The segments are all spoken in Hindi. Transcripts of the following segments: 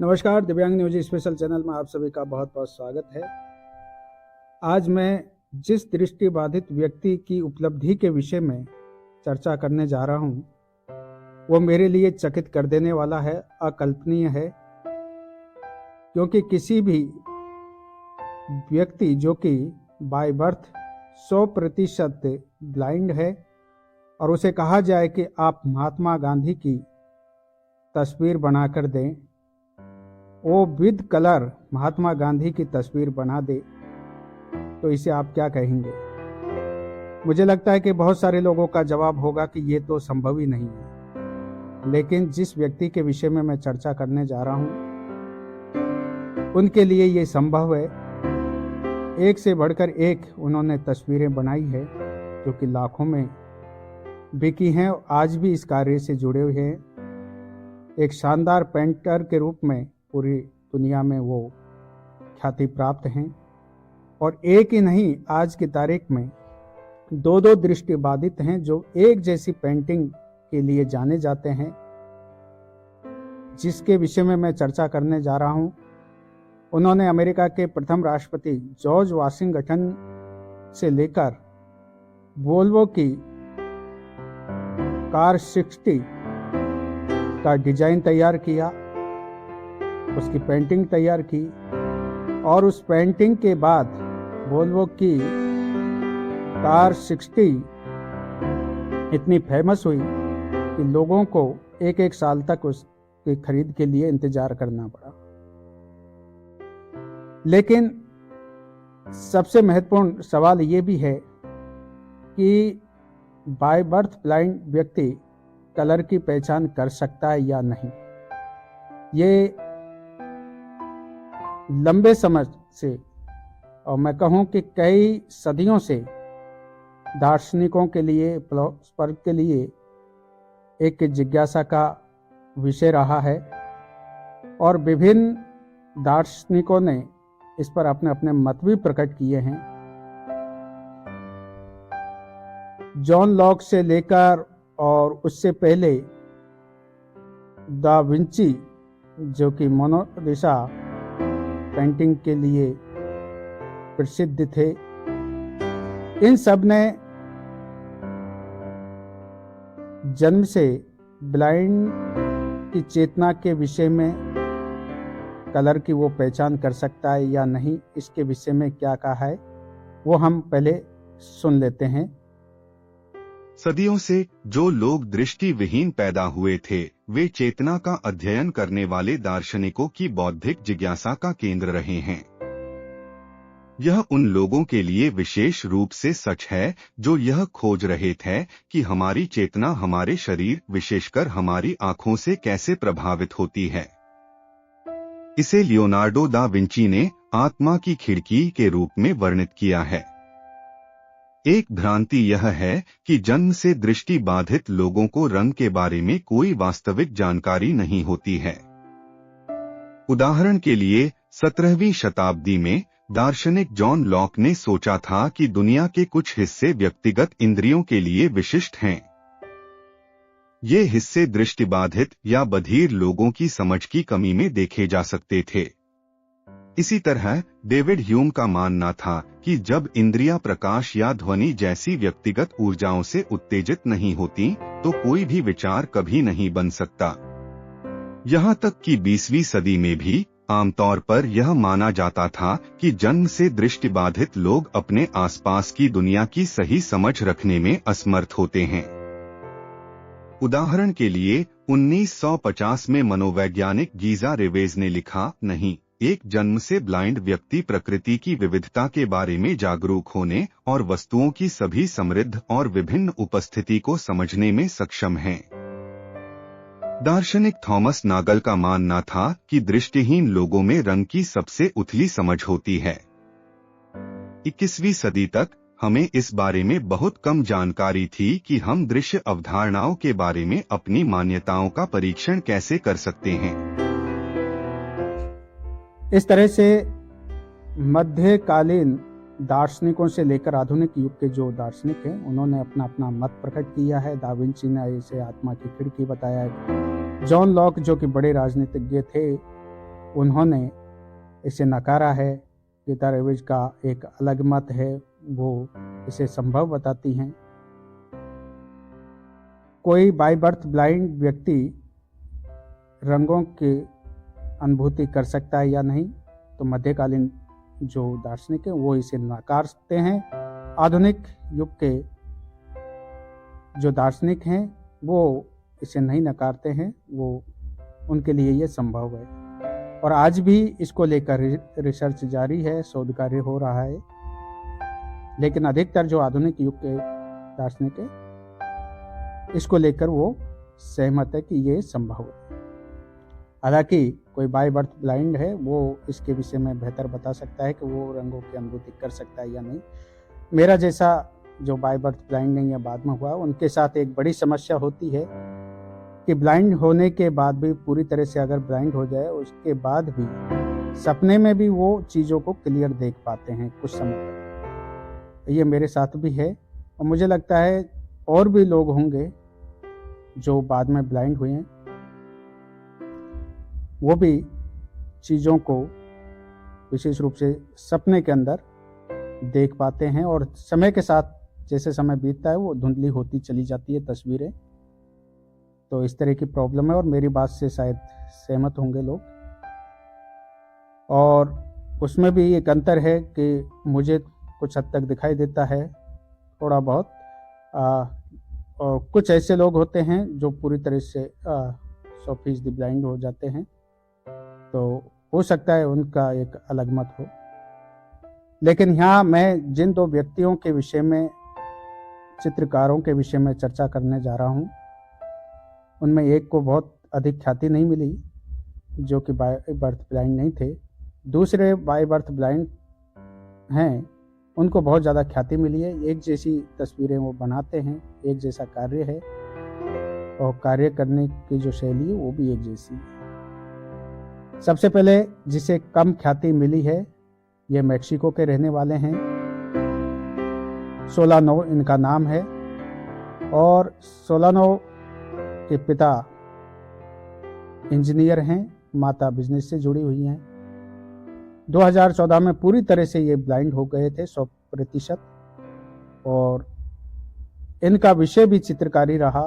नमस्कार, दिव्यांग न्यूज स्पेशल चैनल में आप सभी का बहुत बहुत स्वागत है। आज मैं जिस दृष्टिबाधित व्यक्ति की उपलब्धि के विषय में चर्चा करने जा रहा हूं, वो मेरे लिए चकित कर देने वाला है, अकल्पनीय है। क्योंकि किसी भी व्यक्ति जो कि बाय बर्थ 100% ब्लाइंड है और उसे कहा जाए कि आप महात्मा गांधी की तस्वीर बनाकर दें, वो विद कलर महात्मा गांधी की तस्वीर बना दे, तो इसे आप क्या कहेंगे? मुझे लगता है कि बहुत सारे लोगों का जवाब होगा कि ये तो संभव ही नहीं है। लेकिन जिस व्यक्ति के विषय में मैं चर्चा करने जा रहा हूं, उनके लिए ये संभव है। एक से बढ़कर एक उन्होंने तस्वीरें बनाई है जो कि लाखों में बिकी हैं और आज भी इस कार्य से जुड़े हुए हैं। एक शानदार पेंटर के रूप में पूरी दुनिया में वो ख्याति प्राप्त हैं। और एक ही नहीं, आज की तारीख में दो दृष्टिबाधित हैं जो एक जैसी पेंटिंग के लिए जाने जाते हैं। जिसके विषय में मैं चर्चा करने जा रहा हूं, उन्होंने अमेरिका के प्रथम राष्ट्रपति जॉर्ज वाशिंगटन से लेकर वोल्वो की कार 60 का डिजाइन तैयार किया, उसकी पेंटिंग तैयार की और उस पेंटिंग के बाद वोल्वो की कार 60 इतनी फेमस हुई कि लोगों को एक साल तक उसकी खरीद के लिए इंतजार करना पड़ा। लेकिन सबसे महत्वपूर्ण सवाल ये भी है कि बाय बर्थ ब्लाइंड व्यक्ति कलर की पहचान कर सकता है या नहीं। ये लंबे समय से, और मैं कहूं कि कई सदियों से, दार्शनिकों के लिए, फिलोसफर के लिए एक जिज्ञासा का विषय रहा है और विभिन्न दार्शनिकों ने इस पर अपने अपने मत भी प्रकट किए हैं। जॉन लॉक से लेकर और उससे पहले दा विंची, जो कि मोनालिसा पेंटिंग के लिए प्रसिद्ध थे, इन सब ने जन्म से ब्लाइंड की चेतना के विषय में कलर की वो पहचान कर सकता है या नहीं, इसके विषय में क्या कहा है वो हम पहले सुन लेते हैं। सदियों से जो लोग दृष्टि विहीन पैदा हुए थे, वे चेतना का अध्ययन करने वाले दार्शनिकों की बौद्धिक जिज्ञासा का केंद्र रहे हैं। यह उन लोगों के लिए विशेष रूप से सच है जो यह खोज रहे थे कि हमारी चेतना हमारे शरीर, विशेषकर हमारी आंखों से कैसे प्रभावित होती है। इसे लियोनार्डो दा विंची ने आत्मा की खिड़की के रूप में वर्णित किया है। एक भ्रांति यह है कि जन्म से दृष्टि बाधित लोगों को रंग के बारे में कोई वास्तविक जानकारी नहीं होती है। उदाहरण के लिए 17वीं शताब्दी में दार्शनिक जॉन लॉक ने सोचा था कि दुनिया के कुछ हिस्से व्यक्तिगत इंद्रियों के लिए विशिष्ट हैं। ये हिस्से दृष्टिबाधित या बधिर लोगों की समझ की कमी में देखे जा सकते थे। इसी तरह डेविड ह्यूम का मानना था कि जब इंद्रियां प्रकाश या ध्वनि जैसी व्यक्तिगत ऊर्जाओं से उत्तेजित नहीं होती, तो कोई भी विचार कभी नहीं बन सकता। यहाँ तक कि 20वीं सदी में भी आमतौर पर यह माना जाता था कि जन्म से दृष्टिबाधित लोग अपने आसपास की दुनिया की सही समझ रखने में असमर्थ होते हैं। उदाहरण के लिए 1950 में मनोवैज्ञानिक गीजा रेवेज ने लिखा, नहीं, एक जन्म से ब्लाइंड व्यक्ति प्रकृति की विविधता के बारे में जागरूक होने और वस्तुओं की सभी समृद्ध और विभिन्न उपस्थिति को समझने में सक्षम है। दार्शनिक थॉमस नागल का मानना था कि दृष्टिहीन लोगों में रंग की सबसे उथली समझ होती है। 21वीं सदी तक हमें इस बारे में बहुत कम जानकारी थी कि हम दृश्य अवधारणाओं के बारे में अपनी मान्यताओं का परीक्षण कैसे कर सकते हैं। इस तरह से मध्यकालीन दार्शनिकों से लेकर आधुनिक युग के जो दार्शनिक हैं, उन्होंने अपना अपना मत प्रकट किया है। दा विंची ने इसे आत्मा की खिड़की बताया है। जॉन लॉक, जो कि बड़े राजनीतिज्ञ थे, उन्होंने इसे नकारा है। गीता रेविज का एक अलग मत है, वो इसे संभव बताती हैं। कोई बाय बर्थ ब्लाइंड व्यक्ति रंगों की अनुभूति कर सकता है या नहीं, तो मध्यकालीन जो दार्शनिक है वो इसे नकारते हैं। आधुनिक युग के जो दार्शनिक हैं वो इसे नहीं नकारते हैं, वो उनके लिए ये संभव है। और आज भी इसको लेकर रिसर्च जारी है, शोध कार्य हो रहा है। लेकिन अधिकतर जो आधुनिक युग के दार्शनिक है इसको लेकर वो सहमत है कि ये संभव है। हालांकि कोई बाय बर्थ ब्लाइंड है वो इसके विषय में बेहतर बता सकता है कि वो रंगों की अनुभूति कर सकता है या नहीं। मेरा जैसा जो बाय बर्थ ब्लाइंड नहीं है, बाद में हुआ, उनके साथ एक बड़ी समस्या होती है कि ब्लाइंड होने के बाद भी, पूरी तरह से अगर ब्लाइंड हो जाए उसके बाद भी सपने में भी वो चीज़ों को क्लियर देख पाते हैं कुछ समय तक। ये मेरे साथ भी है और मुझे लगता है और भी लोग होंगे जो बाद में ब्लाइंड हुए हैं, वो भी चीज़ों को विशेष रूप से सपने के अंदर देख पाते हैं। और समय के साथ जैसे समय बीतता है वो धुंधली होती चली जाती है तस्वीरें। तो इस तरह की प्रॉब्लम है और मेरी बात से शायद सहमत होंगे लोग। और उसमें भी एक अंतर है कि मुझे कुछ हद तक दिखाई देता है थोड़ा बहुत, और कुछ ऐसे लोग होते हैं जो पूरी तरह से 100% ब्लाइंड हो जाते हैं, तो हो सकता है उनका एक अलग मत हो। लेकिन यहाँ मैं जिन दो व्यक्तियों के विषय में, चित्रकारों के विषय में चर्चा करने जा रहा हूँ, उनमें एक को बहुत अधिक ख्याति नहीं मिली जो कि बाय बर्थ ब्लाइंड नहीं थे। दूसरे बाय बर्थ ब्लाइंड हैं, उनको बहुत ज़्यादा ख्याति मिली है। एक जैसी तस्वीरें वो बनाते हैं, एक जैसा कार्य है और कार्य करने की जो शैली है वो भी एक जैसी है। सबसे पहले जिसे कम ख्याति मिली है, ये मैक्सिको के रहने वाले हैं। सोलानो इनका नाम है और सोलानो के पिता इंजीनियर हैं, माता बिजनेस से जुड़ी हुई हैं। 2014 में पूरी तरह से ये ब्लाइंड हो गए थे 100%। और इनका विषय भी चित्रकारी रहा,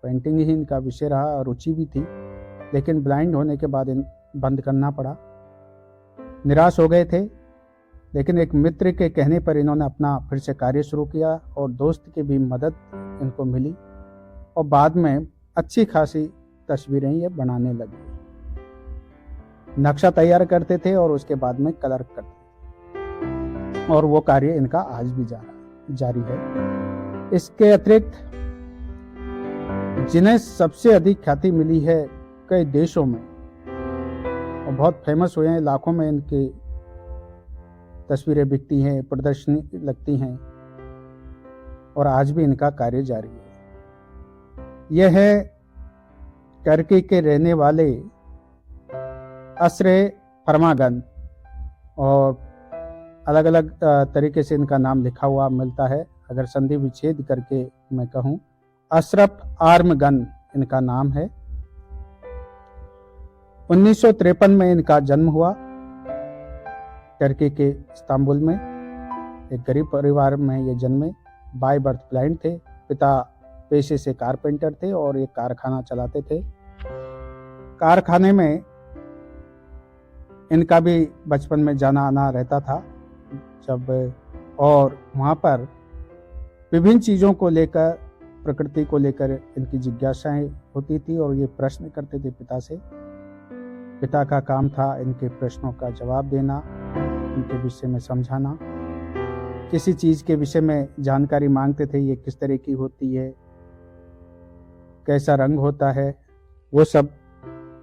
पेंटिंग ही इनका विषय रहा, रुचि भी थी। लेकिन ब्लाइंड होने के बाद बंद करना पड़ा, निराश हो गए थे। लेकिन एक मित्र के कहने पर इन्होंने अपना फिर से कार्य शुरू किया और दोस्त की भी मदद इनको मिली और बाद में अच्छी खासी तस्वीरें ये बनाने लगे। नक्शा तैयार करते थे और उसके बाद में कलर करते थे और वो कार्य इनका आज भी जारी है। इसके अतिरिक्त जिन्हें सबसे अधिक ख्याति मिली है कई देशों में और बहुत फेमस हुए हैं, लाखों में इनकी तस्वीरें बिकती हैं, प्रदर्शनी लगती हैं और आज भी इनका कार्य जारी है। यह है टर्की के रहने वाले असरे फरमागन और अलग अलग तरीके से इनका नाम लिखा हुआ मिलता है। अगर संधि विच्छेद करके मैं कहूँ, अशरफ आर्मगन इनका नाम है। 1953 में इनका जन्म हुआ टर्की के इस्तांबुल में। एक गरीब परिवार में ये जन्मे। बाय बर्थ ब्लाइंड थे। पिता पेशे से कारपेंटर थे और एक कारखाना चलाते थे। कारखाने में इनका भी बचपन में जाना आना रहता था जब, और वहाँ पर विभिन्न चीज़ों को लेकर, प्रकृति को लेकर इनकी जिज्ञासाएं होती थी और ये प्रश्न करते थे पिता से। पिता का काम था इनके प्रश्नों का जवाब देना, इनके विषय में समझाना। किसी चीज़ के विषय में जानकारी मांगते थे, ये किस तरह की होती है, कैसा रंग होता है, वो सब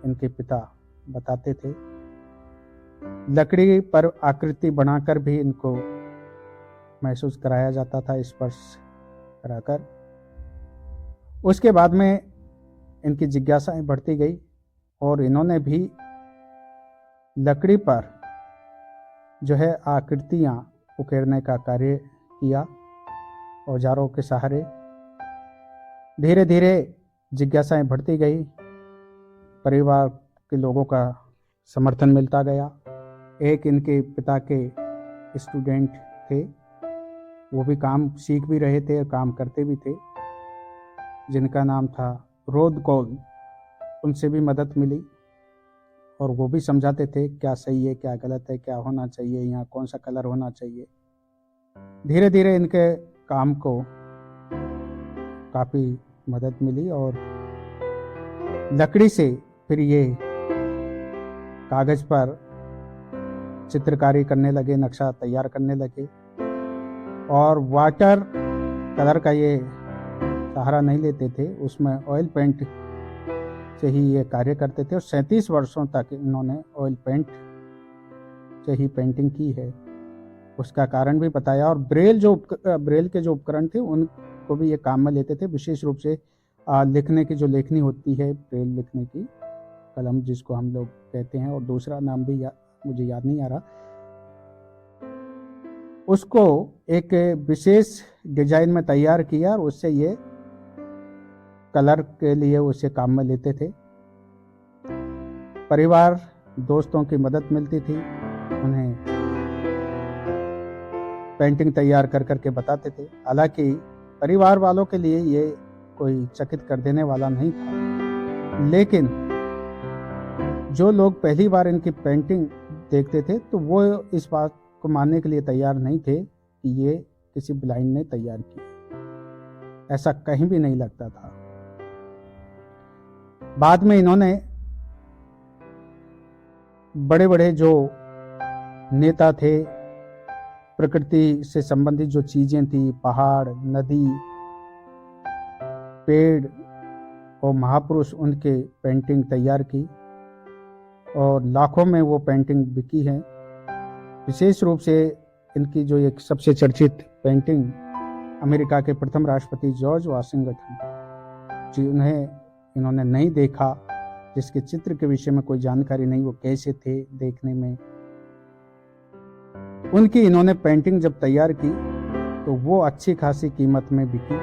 इनके पिता बताते थे। लकड़ी पर आकृति बनाकर भी इनको महसूस कराया जाता था, स्पर्श कराकर। उसके बाद में इनकी जिज्ञासाएं बढ़ती गई और इन्होंने भी लकड़ी पर जो है आकृतियां उकेरने का कार्य किया औजारों के सहारे। धीरे धीरे जिज्ञासाएं बढ़ती गई। परिवार के लोगों का समर्थन मिलता गया। एक इनके पिता के स्टूडेंट थे, वो भी काम सीख भी रहे थे और काम करते भी थे, जिनका नाम था रोद कौल। उनसे भी मदद मिली और वो भी समझाते थे क्या सही है, क्या गलत है, क्या होना चाहिए, यहाँ कौन सा कलर होना चाहिए। धीरे धीरे इनके काम को काफ़ी मदद मिली और लकड़ी से फिर ये कागज़ पर चित्रकारी करने लगे, नक्शा तैयार करने लगे और वाटर कलर का ये सहारा नहीं लेते थे, उसमें ऑयल पेंट से ही ये कार्य करते थे और 37 वर्षों तक इन्होंने ऑयल पेंट से ही पेंटिंग की है। उसका कारण भी बताया और ब्रेल के जो उपकरण थे उनको भी ये काम में लेते थे, विशेष रूप से लिखने की जो लेखनी होती है, ब्रेल लिखने की कलम जिसको हम लोग कहते हैं, और दूसरा नाम भी मुझे याद नहीं आ रहा, उसको एक विशेष डिजाइन में तैयार किया और उससे ये कलर के लिए उसे काम में लेते थे। परिवार दोस्तों की मदद मिलती थी, उन्हें पेंटिंग तैयार कर करके बताते थे। हालांकि परिवार वालों के लिए ये कोई चकित कर देने वाला नहीं था, लेकिन जो लोग पहली बार इनकी पेंटिंग देखते थे तो वो इस बात को मानने के लिए तैयार नहीं थे कि ये किसी ब्लाइंड ने तैयार की। ऐसा कहीं भी नहीं लगता था। बाद में इन्होंने बड़े बड़े जो नेता थे, प्रकृति से संबंधित जो चीजें थी, पहाड़, नदी, पेड़ और महापुरुष, उनके पेंटिंग तैयार की और लाखों में वो पेंटिंग बिकी है। विशेष रूप से इनकी जो एक सबसे चर्चित पेंटिंग अमेरिका के प्रथम राष्ट्रपति जॉर्ज वाशिंगटन जी, उन्हें इन्होंने नहीं देखा, जिसके चित्र के विषय में कोई जानकारी नहीं, वो कैसे थे देखने में, उनकी इन्होंने पेंटिंग जब तैयार की तो वो अच्छी खासी कीमत में बिकी।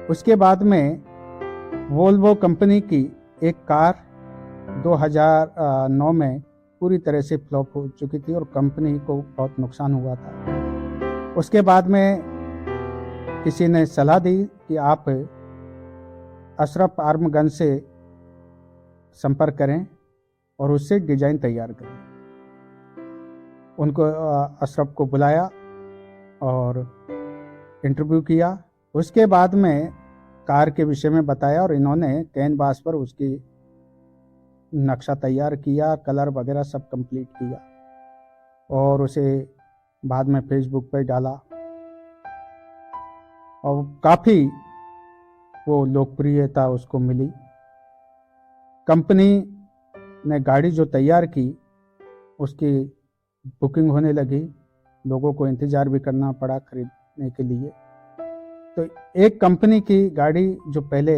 उसके बाद में वोल्वो कंपनी की एक कार 2009 में पूरी तरह से फ्लॉप हो चुकी थी और कंपनी को बहुत नुकसान हुआ था। उसके बाद में किसी ने सलाह दी कि आप अशरफ आर्म गन से संपर्क करें और उससे डिजाइन तैयार करें। उनको अशरफ को बुलाया और इंटरव्यू किया। उसके बाद में कार के विषय में बताया और इन्होंने कैनवास पर उसकी नक्शा तैयार किया, कलर वगैरह सब कंप्लीट किया और उसे बाद में फेसबुक पर डाला और काफ़ी वो लोकप्रियता उसको मिली। कंपनी ने गाड़ी जो तैयार की उसकी बुकिंग होने लगी, लोगों को इंतज़ार भी करना पड़ा खरीदने के लिए। तो एक कंपनी की गाड़ी जो पहले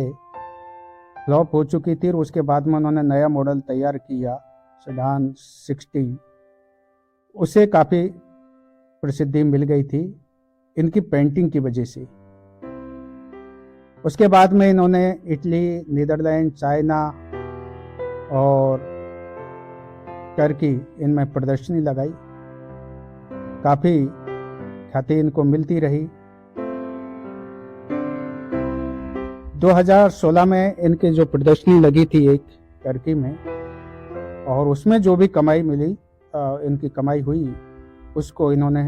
फ्लॉप हो चुकी थी और उसके बाद में उन्होंने नया मॉडल तैयार किया, सेडान 60, उसे काफ़ी प्रसिद्धि मिल गई थी इनकी पेंटिंग की वजह से। उसके बाद में इन्होंने इटली, नीदरलैंड, चाइना और टर्की इनमें प्रदर्शनी लगाई। काफ़ी ख्याति इनको मिलती रही। 2016 में इनकी जो प्रदर्शनी लगी थी एक टर्की में, और उसमें जो भी कमाई मिली, इनकी कमाई हुई, उसको इन्होंने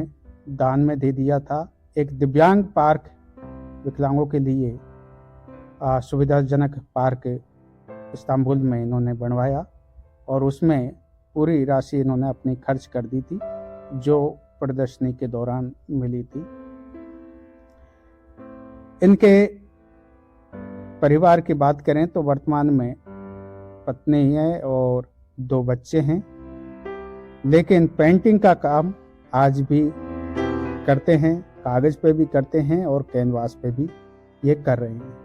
दान में दे दिया था। एक दिव्यांग पार्क विकलांगों के लिए सुविधाजनक पार्क इस्तांबुल में इन्होंने बनवाया और उसमें पूरी राशि इन्होंने अपनी खर्च कर दी थी जो प्रदर्शनी के दौरान मिली थी। इनके परिवार की बात करें तो वर्तमान में पत्नी है और 2 बच्चे हैं, लेकिन पेंटिंग का काम आज भी करते हैं, कागज पे भी करते हैं और कैनवास पे भी ये कर रहे हैं।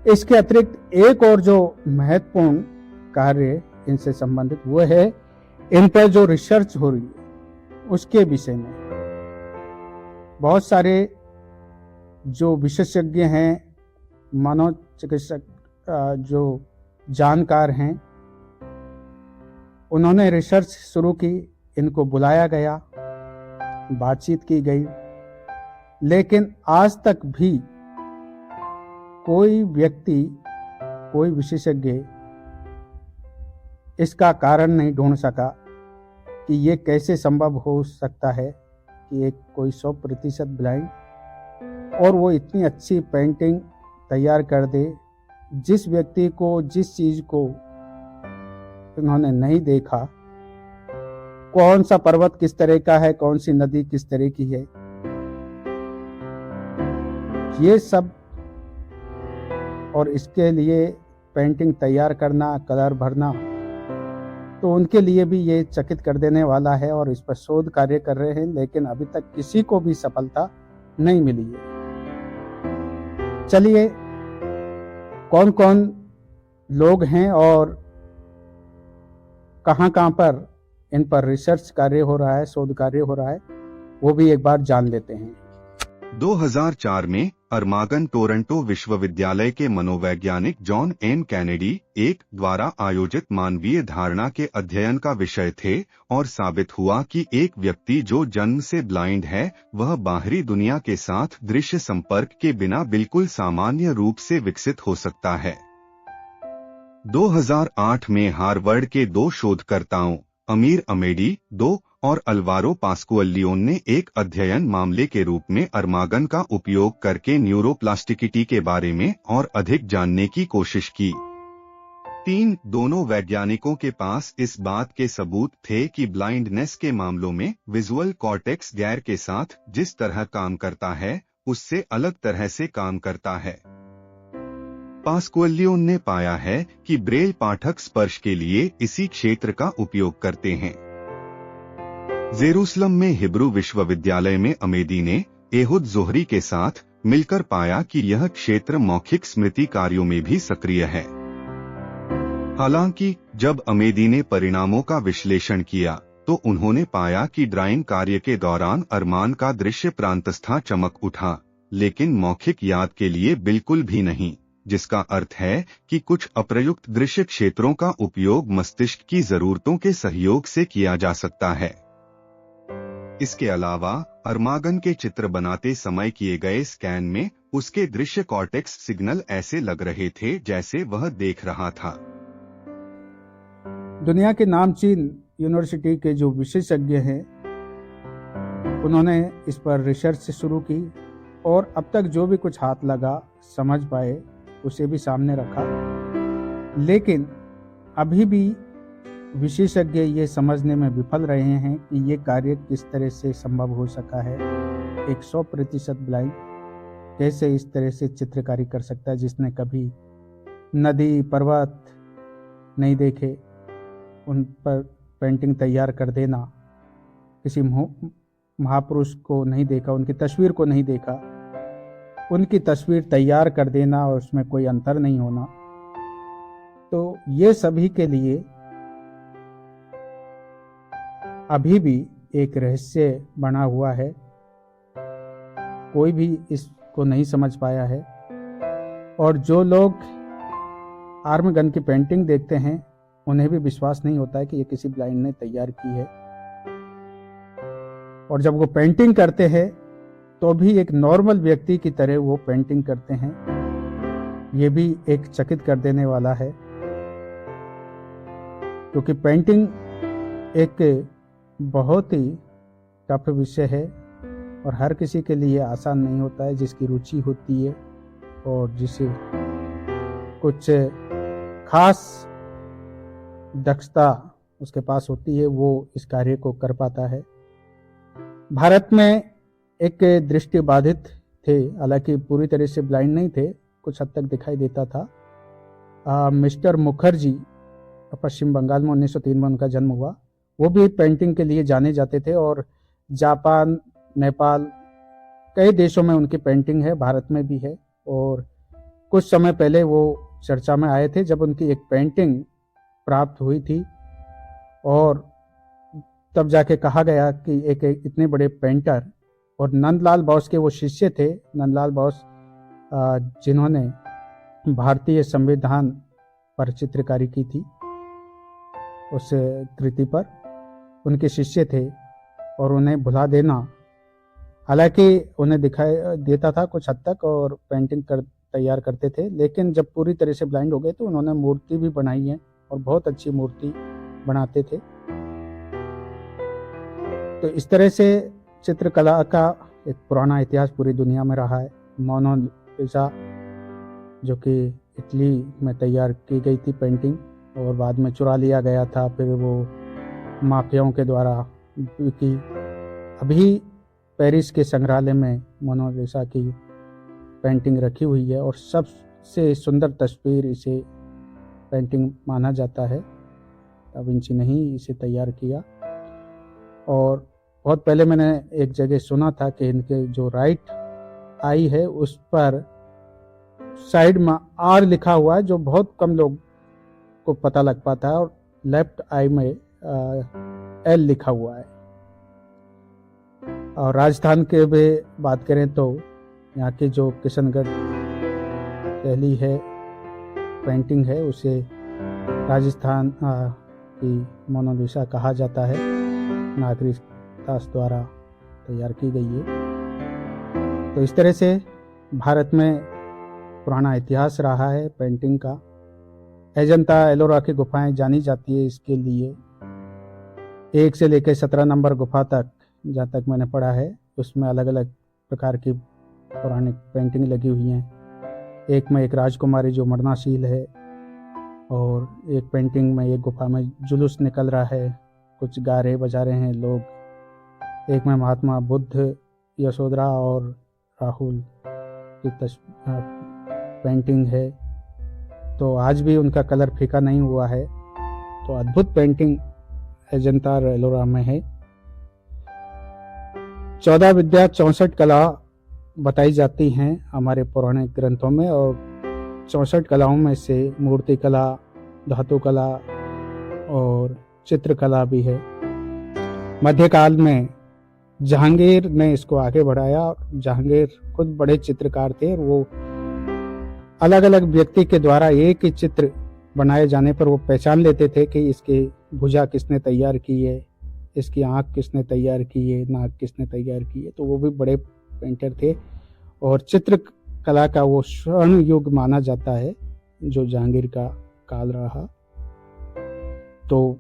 इसके अतिरिक्त एक और जो महत्वपूर्ण कार्य इनसे संबंधित वो है इन पर जो रिसर्च हो रही है उसके विषय में। बहुत सारे जो विशेषज्ञ हैं, मनोचिकित्सक जो जानकार हैं, उन्होंने रिसर्च शुरू की, इनको बुलाया गया, बातचीत की गई, लेकिन आज तक भी कोई व्यक्ति, कोई विशेषज्ञ इसका कारण नहीं ढूंढ सका कि ये कैसे संभव हो सकता है कि एक कोई 100% ब्लाइंड और वो इतनी अच्छी पेंटिंग तैयार कर दे, जिस व्यक्ति को, जिस चीज को उन्होंने नहीं देखा, कौन सा पर्वत किस तरह का है, कौन सी नदी किस तरह की है, ये सब, और इसके लिए पेंटिंग तैयार करना, कलर भरना, तो उनके लिए भी ये चकित कर देने वाला है और इस पर शोध कार्य कर रहे हैं, लेकिन अभी तक किसी को भी सफलता नहीं मिली है। चलिए, कौन कौन लोग हैं और कहां कहां पर इन पर रिसर्च कार्य हो रहा है, शोध कार्य हो रहा है, वो भी एक बार जान लेते हैं। 2004 में अरमागन टोरंटो विश्वविद्यालय के मनोवैज्ञानिक जॉन एन कैनेडी एक द्वारा आयोजित मानवीय धारणा के अध्ययन का विषय थे और साबित हुआ कि एक व्यक्ति जो जन्म से ब्लाइंड है वह बाहरी दुनिया के साथ दृश्य संपर्क के बिना बिल्कुल सामान्य रूप से विकसित हो सकता है। 2008 में हार्वर्ड के दो शोधकर्ताओं अमीर अमेडी 2 और अल्वारो पास्कुअलियोन ने एक अध्ययन मामले के रूप में अरमागन का उपयोग करके न्यूरोप्लास्टिसिटी के बारे में और अधिक जानने की कोशिश की। दोनों वैज्ञानिकों के पास इस बात के सबूत थे कि ब्लाइंडनेस के मामलों में विजुअल कॉर्टेक्स गैर के साथ जिस तरह काम करता है उससे अलग तरह से काम करता है। पास्कुअलियोन ने पाया है कि ब्रेल पाठक स्पर्श के लिए इसी क्षेत्र का उपयोग करते हैं। जेरूसलम में हिब्रू विश्वविद्यालय में अमेदी ने एहुद जोहरी के साथ मिलकर पाया कि यह क्षेत्र मौखिक स्मृति कार्यों में भी सक्रिय है। हालांकि जब अमेदी ने परिणामों का विश्लेषण किया तो उन्होंने पाया कि ड्राइंग कार्य के दौरान अरमान का दृश्य प्रांतस्था चमक उठा, लेकिन मौखिक याद के लिए बिल्कुल भी नहीं, जिसका अर्थ है कि कुछ अप्रयुक्त दृश्य क्षेत्रों का उपयोग मस्तिष्क की जरूरतों के सहयोग से किया जा सकता है। इसके अलावा अरमागन के चित्र बनाते समय किए गए स्कैन में उसके दृश्य कॉर्टेक्स सिग्नल ऐसे लग रहे थे जैसे वह देख रहा था। दुनिया के नामचीन यूनिवर्सिटी के जो विशेषज्ञ हैं उन्होंने इस पर रिसर्च शुरू की और अब तक जो भी कुछ हाथ लगा, समझ पाए, उसे भी सामने रखा, लेकिन अभी भी विशेषज्ञ ये समझने में विफल रहे हैं कि ये कार्य किस तरह से संभव हो सका है। एक 100% ब्लाइंड कैसे इस तरह से चित्रकारी कर सकता है, जिसने कभी नदी, पर्वत नहीं देखे, उन पर पेंटिंग तैयार कर देना, किसी महापुरुष को नहीं देखा, उनकी तस्वीर को नहीं देखा, उनकी तस्वीर तैयार कर देना और उसमें कोई अंतर नहीं होना। तो ये सभी के लिए अभी भी एक रहस्य बना हुआ है, कोई भी इसको नहीं समझ पाया है। और जो लोग आर्म गन की पेंटिंग देखते हैं उन्हें भी विश्वास नहीं होता है कि ये किसी ब्लाइंड ने तैयार की है, और जब वो पेंटिंग करते हैं तो भी एक नॉर्मल व्यक्ति की तरह वो पेंटिंग करते हैं। ये भी एक चकित कर देने वाला है, क्योंकि पेंटिंग एक बहुत ही टफ विषय है और हर किसी के लिए आसान नहीं होता है। जिसकी रुचि होती है और जिसे कुछ खास दक्षता उसके पास होती है, वो इस कार्य को कर पाता है। भारत में एक दृष्टिबाधित थे, हालांकि पूरी तरह से ब्लाइंड नहीं थे, कुछ हद तक दिखाई देता था। मिस्टर मुखर्जी, पश्चिम बंगाल में 1903 में उनका जन्म हुआ। वो भी पेंटिंग के लिए जाने जाते थे और जापान, नेपाल, कई देशों में उनकी पेंटिंग है, भारत में भी है। और कुछ समय पहले वो चर्चा में आए थे जब उनकी एक पेंटिंग प्राप्त हुई थी और तब जाके कहा गया कि एक इतने बड़े पेंटर, और नंदलाल बोस के वो शिष्य थे, नंदलाल बोस जिन्होंने भारतीय संविधान पर चित्रकारी की थी, उस कृति पर। उनके शिष्य थे और उन्हें भुला देना, हालांकि उन्हें दिखाई देता था कुछ हद तक और पेंटिंग तैयार करते थे, लेकिन जब पूरी तरह से ब्लाइंड हो गए तो उन्होंने मूर्ति भी बनाई है और बहुत अच्छी मूर्ति बनाते थे। तो इस तरह से चित्रकला का एक पुराना इतिहास पूरी दुनिया में रहा है। मोनालिसा जो कि इटली में तैयार की गई थी पेंटिंग और बाद में चुरा लिया गया था, फिर वो माफियाओं के द्वारा बिकी। अभी पेरिस के संग्रहालय में मोनालिसा की पेंटिंग रखी हुई है और सबसे सुंदर तस्वीर इसे पेंटिंग माना जाता है। दा विंची ने ही इसे तैयार किया। और बहुत पहले मैंने एक जगह सुना था कि इनके जो राइट आई है उस पर साइड में आर लिखा हुआ है, जो बहुत कम लोग को पता लग पाता है, और लेफ्ट आई में एल लिखा हुआ है। और राजस्थान के भी बात करें तो यहाँ की जो किशनगढ़ शैली है पेंटिंग है उसे राजस्थान की मोनालिसा कहा जाता है। नागरिक दास द्वारा तैयार की गई है। तो इस तरह से भारत में पुराना इतिहास रहा है पेंटिंग का। अजंता एलोरा की गुफाएं जानी जाती है इसके लिए। 1 से लेकर 17 नंबर गुफा तक जहाँ तक मैंने पढ़ा है उसमें अलग अलग प्रकार की पुरानी पेंटिंग लगी हुई हैं। एक में एक राजकुमारी जो मरनाशील है, और एक पेंटिंग में एक गुफा में जुलूस निकल रहा है, कुछ गा रहे बजा रहे हैं लोग। एक में महात्मा बुद्ध, यशोधरा और राहुल की पेंटिंग है। तो आज भी उनका कलर फीका नहीं हुआ है। तो अद्भुत पेंटिंग अजंता एलोरा में है। 14 विद्या 64 कला बताई जाती हैं हमारे पुराने ग्रंथों में, और 64 कलाओं में से मूर्ति कला, धातु कला और चित्रकला भी है। मध्यकाल में जहांगीर ने इसको आगे बढ़ाया। जहांगीर खुद बड़े चित्रकार थे और वो अलग अलग व्यक्ति के द्वारा एक ही चित्र बनाए जाने पर वो पहचान लेते थे कि इसकी भुजा किसने तैयार की है, इसकी आंख किसने तैयार की है, नाक किसने तैयार की है। तो वो भी बड़े पेंटर थे और चित्रकला का वो स्वर्ण युग माना जाता है जो जहांगीर का काल रहा। तो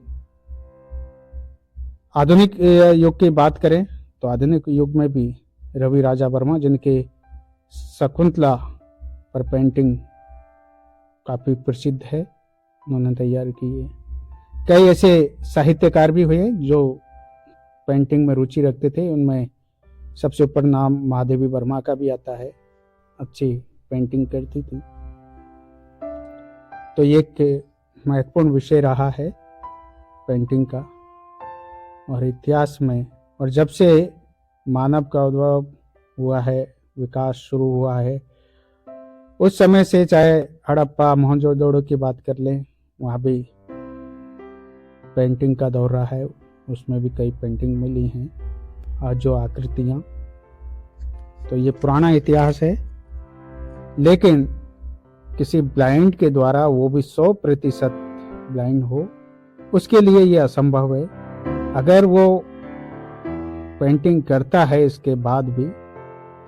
आधुनिक युग की बात करें तो आधुनिक युग में भी रवि राजा वर्मा, जिनके शकुंतला पर पेंटिंग काफी प्रसिद्ध है, उन्होंने तैयार की है। कई ऐसे साहित्यकार भी हुए जो पेंटिंग में रुचि रखते थे। उनमें सबसे ऊपर नाम महादेवी वर्मा का भी आता है, अच्छी पेंटिंग करती थी। तो ये एक महत्वपूर्ण विषय रहा है पेंटिंग का और इतिहास में। और जब से मानव का उद्भव हुआ है, विकास शुरू हुआ है, उस समय से चाहे हड़प्पा मोहनजोदड़ो की बात कर लें, वहाँ भी पेंटिंग का दौर रहा है। उसमें भी कई पेंटिंग मिली हैं, जो आकृतियाँ। तो ये पुराना इतिहास है, लेकिन किसी ब्लाइंड के द्वारा, वो भी 100% ब्लाइंड हो, उसके लिए ये असंभव है। अगर वो पेंटिंग करता है इसके बाद भी,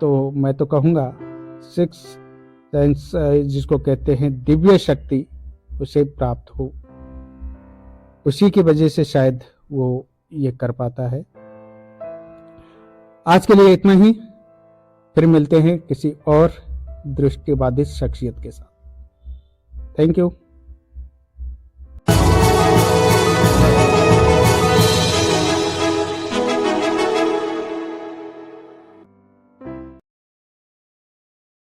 तो मैं तो कहूँगा 6 सेंस जिसको कहते हैं दिव्य शक्ति, उसे प्राप्त हो। उसी की वजह से शायद वो ये कर पाता है। आज के लिए इतना ही, फिर मिलते हैं किसी और दृष्टिबाधित शख्सियत के साथ। Thank you.